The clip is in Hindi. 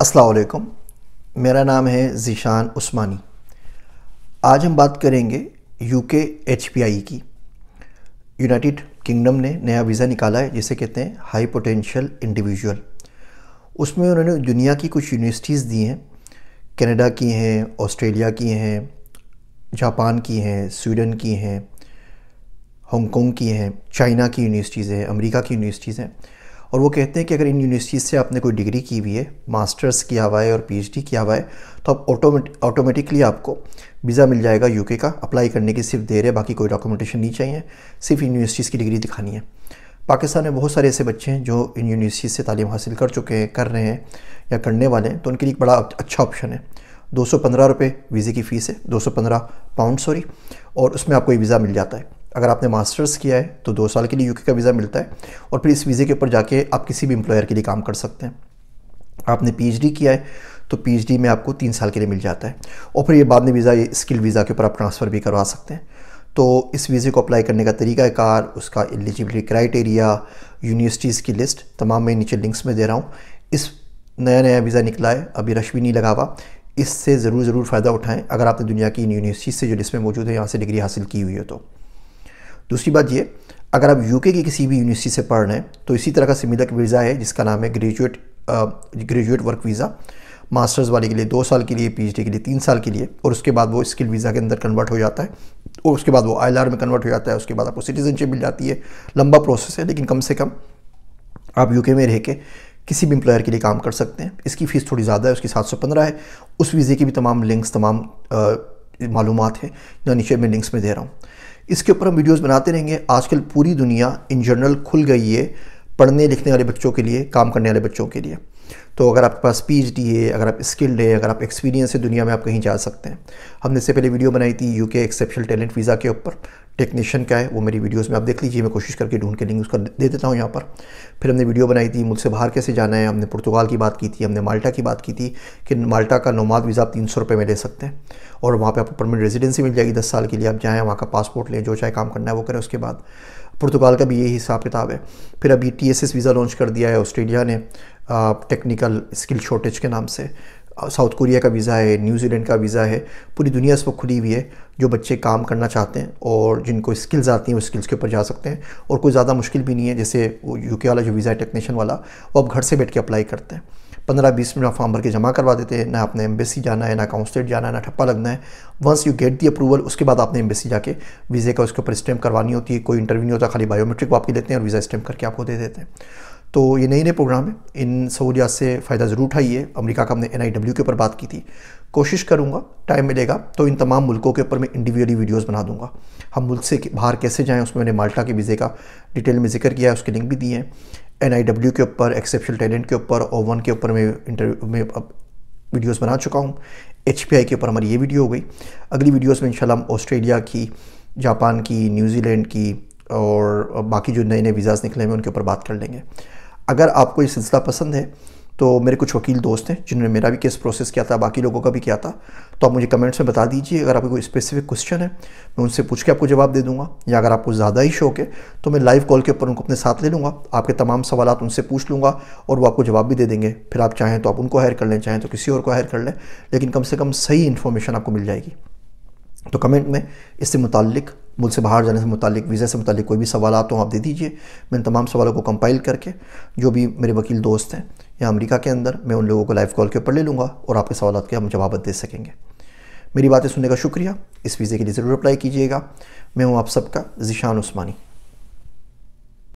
अस्सलाम वालेकुम। मेरा नाम है ज़ीशान उस्मानी। आज हम बात करेंगे यूके एचपीआई की। यूनाइटेड किंगडम ने नया वीज़ा निकाला है जिसे कहते हैं हाई पोटेंशियल इंडिविजुअल। उसमें उन्होंने दुनिया की कुछ यूनिवर्सिटीज़ दी हैं, कनाडा की हैं, ऑस्ट्रेलिया की हैं, जापान की हैं, स्वीडन की हैं, हांगकांग की हैं, चाइना की यूनिवर्सिटीज़ हैं, अमेरिका की यूनिवर्सिटीज़ हैं। और वो कहते हैं कि अगर इन यूनिवर्सिटीज़ से आपने कोई डिग्री की हुई है, मास्टर्स किया हुआ है और पीएचडी किया हुआ है, तो आप ऑटोमेटिकली आपको वीज़ा मिल जाएगा यूके का। अप्लाई करने की सिर्फ देर है, बाकी कोई डॉक्यूमेंटेशन नहीं चाहिए, सिर्फ यूनिवर्सिटीज़ की डिग्री दिखानी है। पाकिस्तान में बहुत सारे ऐसे बच्चे हैं जो इन यूनिवर्सिटीज़ से तालीम हासिल कर चुके हैं, कर रहे हैं या करने वाले हैं, तो उनके लिए एक बड़ा अच्छा ऑप्शन है। 215 रुपये वीज़े की फ़ीस है, 215 पाउंड सॉरी, और उसमें आपको ये वीज़ा मिल जाता है। अगर आपने मास्टर्स किया है तो 2 साल के लिए यूके का वीज़ा मिलता है, और फिर इस वीज़े के ऊपर जाके आप किसी भी एम्प्लॉयर के लिए काम कर सकते हैं। आपने पीएचडी किया है तो पीएचडी में आपको 3 साल के लिए मिल जाता है, और फिर ये बाद में वीज़ा, ये स्किल वीज़ा के ऊपर आप ट्रांसफ़र भी करवा सकते हैं। तो इस वीज़े को अप्लाई करने का तरीक़ाकार, उसका एलिजिबिलिटी क्राइटेरिया, यूनिवर्सिटीज़ की लिस्ट तमाम मैं नीचे लिंक्स में दे रहा हूँ। इस नया वीज़ा निकला है, अभी रश भी नहीं लगा हुआ, इससे ज़रूर फ़ायदा उठाएँ अगर आपने दुनिया की इन यूनिवर्सिटीज़ से जो लिस्ट में मौजूद है यहाँ से डिग्री हासिल की हुई है तो। दूसरी बात ये, अगर आप यूके की किसी भी यूनिवर्सिटी से पढ़ रहे हैं तो इसी तरह का सिमिलर वीज़ा है जिसका नाम है ग्रेजुएट वर्क वीज़ा। मास्टर्स वाले के लिए 2 साल के लिए, पीएचडी के लिए 3 साल के लिए, और उसके बाद वो स्किल वीज़ा के अंदर कन्वर्ट हो जाता है, और उसके बाद वो आईएलआर में कन्वर्ट हो जाता है। उसके बाद आपको सिटीजनशिप मिल जाती है। लंबा प्रोसेस है, लेकिन कम से कम आप यूके में रह के किसी भी एम्प्लॉयर के लिए काम कर सकते हैं। इसकी फ़ीस थोड़ी ज़्यादा है, उसकी 715 है। उस वीज़े की भी तमाम लिंक्स, तमाम मालूमात है जो नीचे मैं लिंक्स में दे रहा हूँ। इसके ऊपर हम वीडियोस बनाते रहेंगे। आजकल पूरी दुनिया इन जनरल खुल गई है पढ़ने लिखने वाले बच्चों के लिए, काम करने वाले बच्चों के लिए। तो अगर आपके पास पीएचडी है, अगर आप स्किल्ड है, अगर आप एक्सपीरियंस है दुनिया में, आप कहीं जा सकते हैं। हमने इससे पहले वीडियो बनाई थी यूके एक्सेप्शनल टैलेंट वीज़ा के ऊपर, टेक्नीशियन का है, वो मेरी वीडियोस में आप देख लीजिए। मैं कोशिश करके ढूंढ के लिंक उसका दे देता हूँ यहाँ पर। फिर हमने वीडियो बनाई थी मुल्क से बाहर कैसे जाना है, हमने पुर्तगाल की बात की थी, हमने माल्टा की बात की थी कि माल्टा का नोमाद वीज़ा आप 300 रुपये में ले सकते हैं, और वहाँ पे आपको परमानेंट रेजिडेंसी मिल जाएगी 10 साल के लिए। आप जाएँ, वहाँ का पासपोर्ट लें, जो चाहे काम करना है वो करें। उसके बाद पुर्तगाल का भी यही हिसाब किताब है। फिर अभी टीएसएस वीज़ा लॉन्च कर दिया है ऑस्ट्रेलिया ने, टेक्निकल स्किल शॉर्टेज के नाम से। साउथ कोरिया का वीज़ा है, न्यूजीलैंड का वीज़ा है। पूरी दुनिया इस वक्त खुली हुई है। जो बच्चे काम करना चाहते हैं और जिनको स्किल्स आती हैं वो स्किल्स के ऊपर जा सकते हैं, और कोई ज़्यादा मुश्किल भी नहीं है। जैसे वो यूके वाला जो वीज़ा है टेक्नीशियन वाला, वो आप घर से बैठ के अप्लाई करते हैं, 15-20 मिनट फॉर्म भर के जमा करवा देते हैं। ना आपने एम्बेसी जाना है, ना काउंसलेट जाना है, ना ठप्पा लगना है। Once you get the approval, उसके बाद आपने एम्बेसी जाके वीज़े का उसके ऊपर स्टैम्प करवानी होती है। कोई इंटरव्यू नहीं होता, खाली बायोमेट्रिक वो आपकी लेते हैं और वीज़ा स्टैम्प करके आपको दे देते हैं। तो ये नए प्रोग्राम है, इन सहूलियात से फ़ायदा ज़रूर उठाइए। अमेरिका का हमने NIW के ऊपर बात की थी। कोशिश करूँगा, टाइम मिलेगा तो इन तमाम मुल्कों के ऊपर मैं इंडिविजुअली वीडियोस बना दूँगा। हम मुल्क से बाहर कैसे जाएं, उसमें मैंने माल्टा के वीज़े का डिटेल में जिक्र किया है, उसके लिंक भी दिए हैं। NIW के ऊपर, एक्सेप्शनल टैलेंट के ऊपर, O1 के ऊपर मैं इंटरव्यू में वीडियोस बना चुका हूँ। HPI के ऊपर हमारी ये वीडियो हो गई। अगली वीडियोस में इंशाल्लाह हम ऑस्ट्रेलिया की, जापान की, न्यूजीलैंड की और बाकी जो नए वीज़ाज़ निकले हैं उनके ऊपर बात कर लेंगे। अगर आपको ये सिलसिला पसंद है तो मेरे कुछ वकील दोस्त हैं जिन्होंने मेरा भी केस प्रोसेस किया था, बाकी लोगों का भी किया था, तो आप मुझे कमेंट्स में बता दीजिए। अगर आपको कोई स्पेसिफिक क्वेश्चन है मैं उनसे पूछ के आपको जवाब दे दूंगा, या अगर आपको ज़्यादा ही शौक है तो मैं लाइव कॉल के ऊपर उनको अपने साथ ले लूँगा, आपके तमाम सवालात उनसे पूछ लूँगा और वो आपको जवाब भी दे देंगे। फिर आप चाहें तो आप उनको हायर कर लें, चाहें तो किसी और को हायर कर लें, लेकिन कम से कम सही इन्फॉर्मेशन आपको मिल जाएगी। तो कमेंट में इससे मुताल्लिक, मुल्क से बाहर जाने से मुताल्लिक, वीज़ा से मुताल्लिक कोई भी सवाल हो आप दे दीजिए। मैं इन तमाम सवालों को कंपाइल करके जो भी मेरे वकील दोस्त हैं या अमेरिका के अंदर, मैं उन लोगों को लाइव कॉल के ऊपर ले लूँगा और आपके सवालों के हम जवाब दे सकेंगे। मेरी बातें सुनने का शुक्रिया। इस वीज़े के लिए ज़रूर अप्लाई कीजिएगा। मैं हूँ आप सबका ज़ीशान उस्मानी।